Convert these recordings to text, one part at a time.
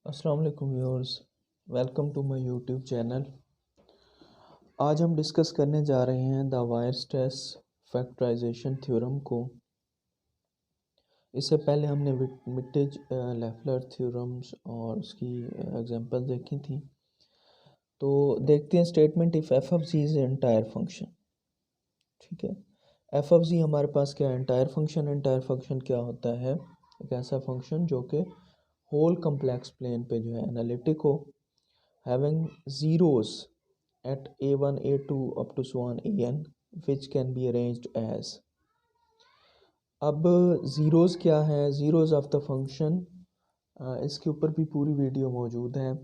अस्सलाम वालेकुम viewers, welcome to my YouTube channel. आज हम डिस्कस करने जा रहे हैं द वायरस्ट्रेस फैक्टराइजेशन थ्योरम को। इससे पहले हमने मिटेज लेफ्लर थ्योरम्स और उसकी एग्जांपल देखी थी। तो देखते हैं statement if f of g is entire function. ठीक है, एफ ऑफ जी हमारे पास क्या है? Entire function. एंटायर फंक्शन क्या होता है? एक ऐसा फंक्शन जो कि होल कम्प्लेक्स प्लेन पे जो है एनालिटिक हो, having zeros at a1 a2 up to so on an which can be arranged as। अब ज़ीरोज़ क्या है? ज़ीरोज़ ऑफ द फंक्शन, इसके ऊपर भी पूरी वीडियो मौजूद है।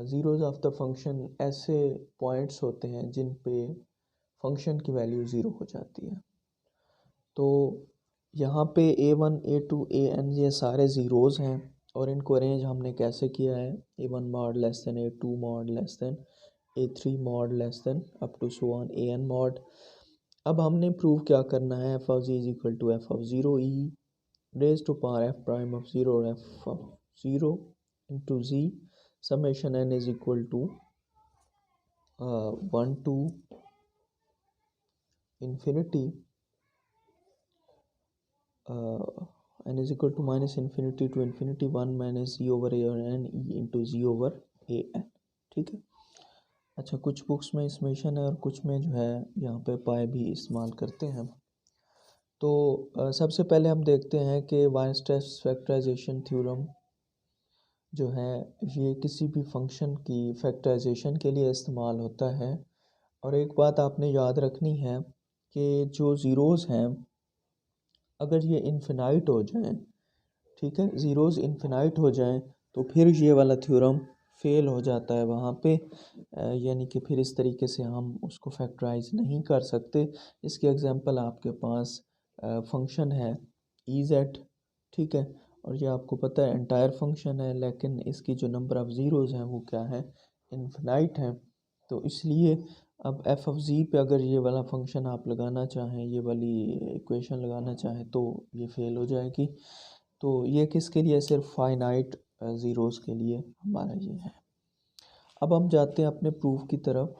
ज़ीरोज़ ऑफ द फंक्शन ऐसे पॉइंट्स होते हैं जिन पे फंक्शन की वैल्यू ज़ीरो हो जाती है। तो यहाँ पे a1 a2 an ये सारे ज़ीरोज़ हैं और इनको अरेंज हमने कैसे किया है? a1 mod less than a2 mod less than a3 mod less than up to so on an mod. अब हमने प्रूव क्या करना है? F of G is equal to F of zero E raise to power F prime of zero और F of zero into G summation N is equal to 1 to infinity n is equal to minus infinity to infinity 1 minus z over a और n e into z over a n। ठीक है। अच्छा, कुछ books में summation है और कुछ में जो है यहाँ पे पाई भी इस्तेमाल करते हैं। तो सबसे पहले हम देखते हैं कि वायरस्ट्रेस फैक्टराइजेशन थ्योरम जो है ये किसी भी फंक्शन की फैक्टराइजेशन के लिए इस्तेमाल होता है। और एक बात आपने याद रखनी है कि जो ज़ीरोज़ हैं अगर ये इन्फिनाइट हो जाएं, ठीक है, ज़ीरोज़ इन्फिनाइट हो जाएं तो फिर ये वाला थ्योरम फेल हो जाता है वहाँ पे। यानी कि फिर इस तरीके से हम उसको फैक्टराइज नहीं कर सकते। इसके एग्जांपल आपके पास फंक्शन है ई जेड, ठीक है, और ये आपको पता है एंटायर फंक्शन है, लेकिन इसकी जो नंबर ऑफ़ ज़ीरोज़ हैं वो क्या है? इन्फिनाइट हैं। तो इसलिए अब एफ ऑफ जी पे अगर ये वाला फंक्शन आप लगाना चाहें, ये वाली इक्वेशन लगाना चाहें तो ये फेल हो जाएगी। तो ये किसके लिए? सिर्फ फाइनाइट ज़ीरोज़ के लिए हमारा ये है। अब हम जाते हैं अपने प्रूफ की तरफ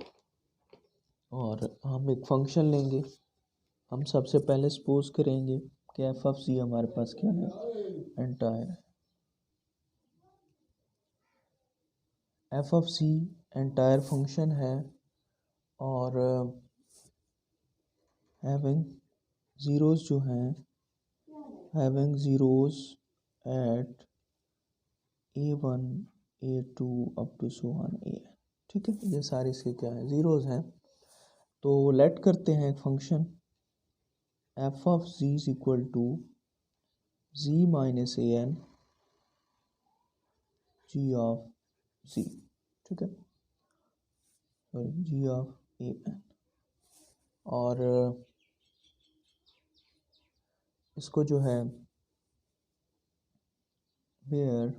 और हम एक फंक्शन लेंगे। हम सबसे पहले सपोज करेंगे कि एफ ऑफ सी हमारे पास क्या है? Entire. F of c entire function है और हैविंग ज़ीरोज़ जो हैं, having zeros at a1 a2 up to so on an। ठीक है, ये सारे इसके क्या है? ज़ीरोज़ हैं। तो लेट करते हैं एक function F of G is equal to G minus A N G of G. ठीक है, sorry, G of A N. और इसको जो है where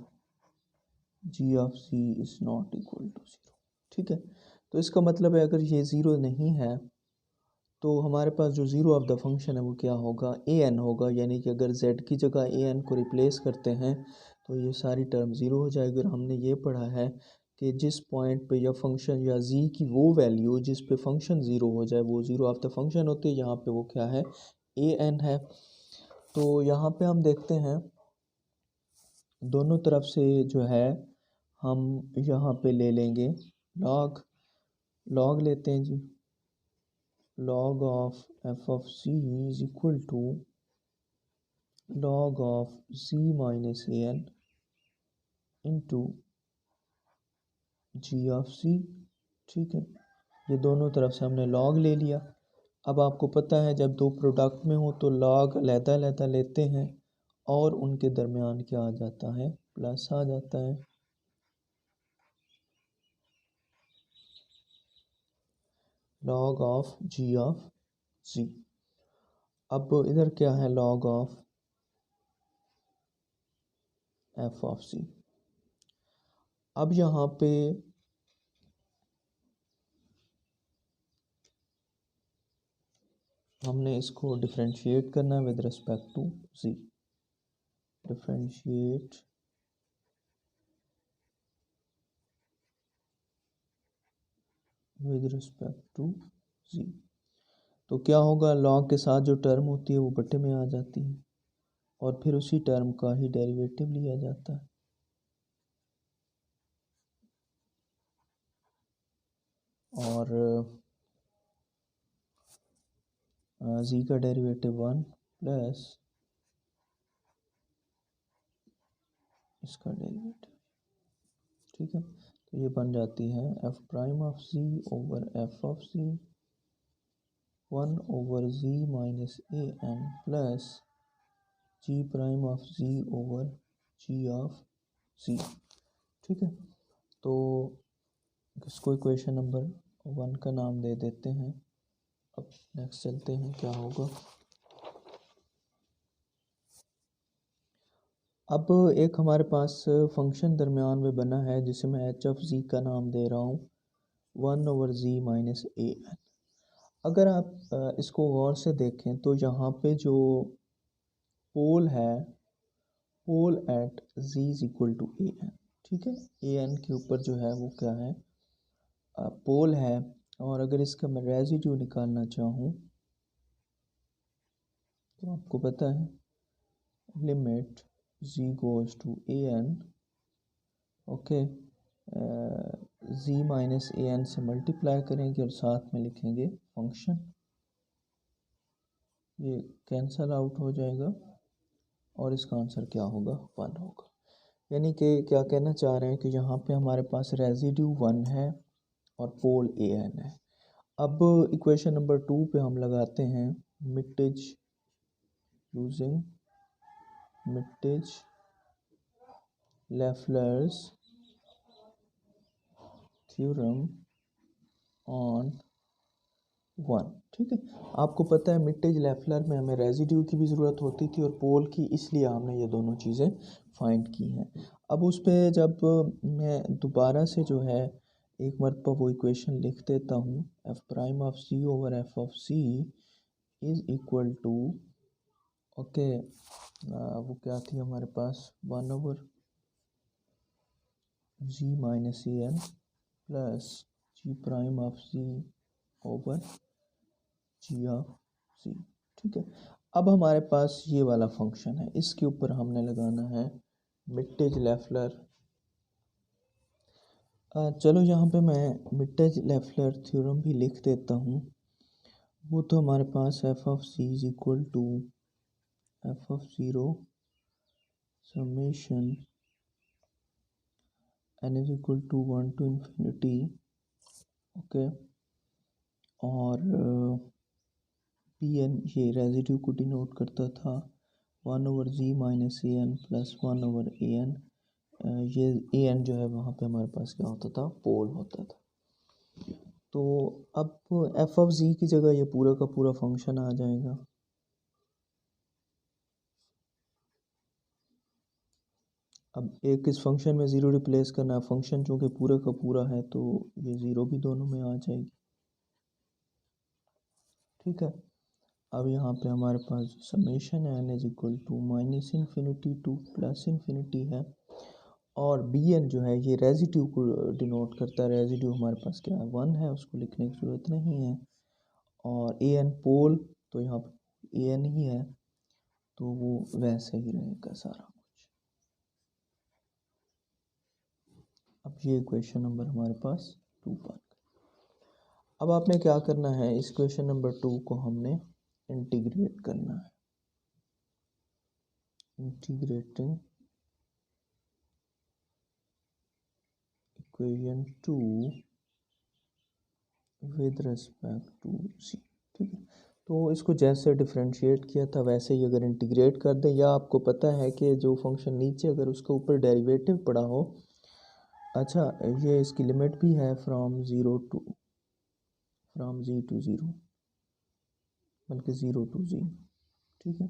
G of C is not equal to zero. ठीक है, तो इसका मतलब है अगर ये ज़ीरो नहीं है तो हमारे पास जो ज़ीरो ऑफ द फंक्शन है वो क्या होगा? ए एन होगा। यानी कि अगर z की जगह ए एन को रिप्लेस करते हैं तो ये सारी टर्म ज़ीरो हो जाएगी। और हमने ये पढ़ा है कि जिस पॉइंट पे या फंक्शन या z की वो वैल्यू जिस पे फंक्शन ज़ीरो हो जाए वो ज़ीरो ऑफ द फंक्शन होती है। यहाँ पे वो क्या है? ए एन है। तो यहाँ पे हम देखते हैं दोनों तरफ से जो है हम यहाँ पे ले लेंगे लॉग। लॉग लेते हैं जी। log of f of c is equal to log of c minus an into g of c। ठीक है, ये दोनों तरफ से हमने log ले लिया। अब आपको पता है जब दो प्रोडक्ट में हो तो log अलग-अलग लेते हैं और उनके दरमियान क्या आ जाता है? प्लस आ जाता है। log of g of c। अब इधर क्या है? log of f of c। अब यहाँ पे हमने इसको डिफरेंशिएट करना है with respect to z। Differentiate with respect to G. तो क्या होगा, लॉग के साथ जो टर्म होती है वो बटे में आ जाती है और फिर उसी टर्म का ही डेरिवेटिव लिया जाता है। और जी का डेरिवेटिव 1 प्लस इसका डेरिवेटिव, ठीक है। तो ये बन जाती है F prime of G over F of G 1 over G minus A N plus G prime of G over G of G, ठीक है। तो इसको इक्वेशन नंबर 1 का नाम दे देते हैं। अब नेक्स्ट चलते हैं, क्या होगा। अब एक हमारे पास फंक्शन दरमियान में बना है जिसे मैं एच ऑफ जी का नाम दे रहा हूँ 1 over G minus A N. अगर आप इसको गौर से देखें तो यहाँ पे जो पोल है, pole at g is equal to a N, ठीक है। ए एन के ऊपर जो है वो क्या है, पोल है। और अगर इसका मैं रेजिड्यू निकालना चाहूँ तो आपको पता है limit g goes to a n, okay, g minus A n से मल्टीप्लाई करेंगे और साथ में लिखेंगे फंक्शन, ये कैंसल आउट हो जाएगा और इसका आंसर क्या होगा, 1 होगा। यानी कि क्या कहना चाह रहे हैं कि यहाँ पे हमारे पास रेजिड्यू 1 है और पोल ए एन है। अब इक्वेशन नंबर 2 पे हम लगाते हैं मिटेज, यूजिंग मिटेज लेफ्लर्स थ्योरम ऑन 1, ठीक है। आपको पता है मिटेज लेफ्लर में हमें रेजिड्यू की भी ज़रूरत होती थी और पोल की, इसलिए हमने ये दोनों चीज़ें फाइंड की हैं। अब उस पर जब मैं दोबारा से जो है एक मरतबा वो इक्वेशन लिख देता हूँ, F prime of C over F of C is equal to, okay, वो क्या थी हमारे पास 1 over G minus A N plus G prime of C over G of C, ठीक है। अब हमारे पास ये वाला फंक्शन है, इसके ऊपर हमने लगाना है मिटेज लेफ्लर। चलो यहाँ पे मैं मिटेज लेफ्लर थ्योरम भी लिख देता हूँ। वो तो हमारे पास F of C is equal to F of zero summation N is equal to 1 to infinity, okay. और पी एन ये रेजिड्यू को डिनोट करता था 1 over G minus A N plus 1 over A N. ये ए एन जो है वहाँ पे हमारे पास क्या होता था, पोल होता था। तो अब एफ ऑफ जी की जगह ये पूरा का पूरा फंक्शन आ जाएगा। अब एक इस फंक्शन में ज़ीरो रिप्लेस करना है, फंक्शन चूँकि पूरा का पूरा है तो ये ज़ीरो भी दोनों में आ जाएगी, ठीक है। अब यहाँ पे हमारे पास समेशन है n is equal to minus infinity to plus infinity है। और बी एन जो है ये रेजिड्यू को डिनोट करता है, रेजिड्यू हमारे पास क्या है 1 है, उसको लिखने की ज़रूरत नहीं है। और ए एन पोल, तो यहाँ पे ए एन ही है तो वो वैसे ही रहेगा सारा कुछ। अब ये क्वेश्चन नंबर हमारे पास 2 पर। अब आपने क्या करना है, इस क्वेश्चन नंबर 2 को हमने इंटीग्रेट करना है, integrating equation 2 with respect to C, ठीक है। तो इसको जैसे डिफरेंशिएट किया था वैसे ही अगर इंटीग्रेट कर दें, या आपको पता है कि जो फंक्शन नीचे अगर उसके ऊपर डेरिवेटिव पड़ा हो, अच्छा ये इसकी लिमिट भी है फ्रॉम जी टू ज़ीरो, बल्कि ज़ीरो टू जी, ठीक है।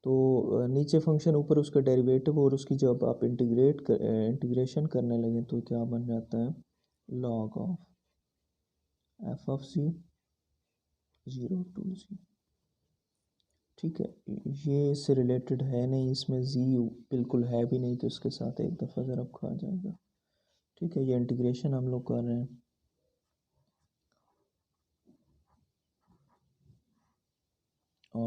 तो नीचे फंक्शन ऊपर उसका डेरिवेटिव, और उसकी जब आप इंटीग्रेशन करने लगे तो क्या बन जाता है, log of F of C zero to G, ठीक है। ये इससे रिलेटेड है नहीं, इसमें जी बिल्कुल है भी नहीं, तो इसके साथ एक दफ़ा ज़रा खा जाएगा, ठीक है। ये इंटीग्रेशन हम लोग कर रहे हैं,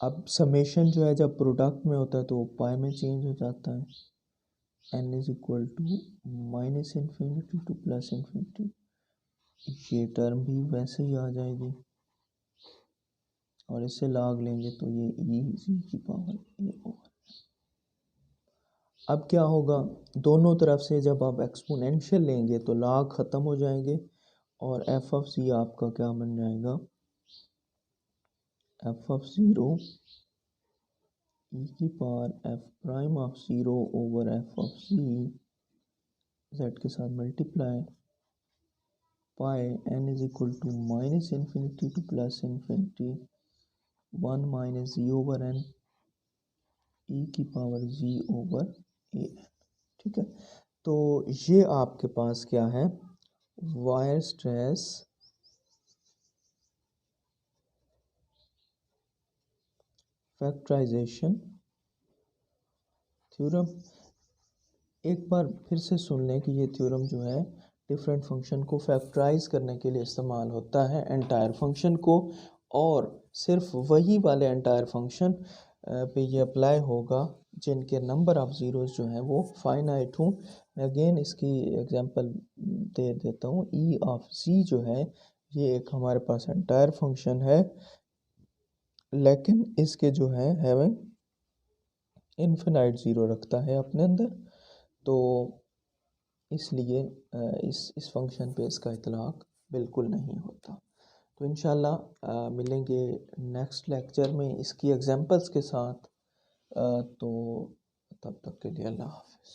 अब समेशन जो है जब प्रोडक्ट में होता है तो वो पाई में चेंज हो जाता है, n is equal to minus infinity to plus infinity, ये टर्म भी वैसे ही आ जाएगी और इससे लॉग लेंगे तो ये e जी की पावर a ओवर। अब क्या होगा, दोनों तरफ से जब आप एक्सपोनेंशियल लेंगे तो लॉग ख़त्म हो जाएंगे और एफ ऑफ सी आपका क्या बन जाएगा, एफ ऑफ ज़ीरो ई की power F prime of zero over F of C Z के साथ multiply pi N is equal to minus infinity to plus infinity one minus G over N E की power G over A N. ठीक है, तो ये आपके पास क्या है, वायर स्ट्रेस फैक्टराइजेशन थ्योरम। एक बार फिर से सुन लें कि ये थ्योरम जो है डिफरेंट फंक्शन को फैक्टराइज करने के लिए इस्तेमाल होता है एंटायर फंक्शन को, और सिर्फ वही वाले एंटायर फंक्शन पे ये अप्लाई होगा जिनके नंबर ऑफ ज़ीरोज़ जो हैं वो फाइनाइट हों। मैं अगेन इसकी एग्जांपल दे देता हूँ, ई ऑफ सी जो है ये एक हमारे पास एंटायर फंक्शन है, लेकिन इसके जो है हैविंग इनफिनाइट ज़ीरो रखता है अपने अंदर, तो इसलिए इस फंक्शन पे इसका इतलाक़ बिल्कुल नहीं होता। तो इंशाल्लाह मिलेंगे नेक्स्ट लेक्चर में इसकी एग्जांपल्स के साथ। तो तब तक के लिए अल्लाह हाफ़िज़।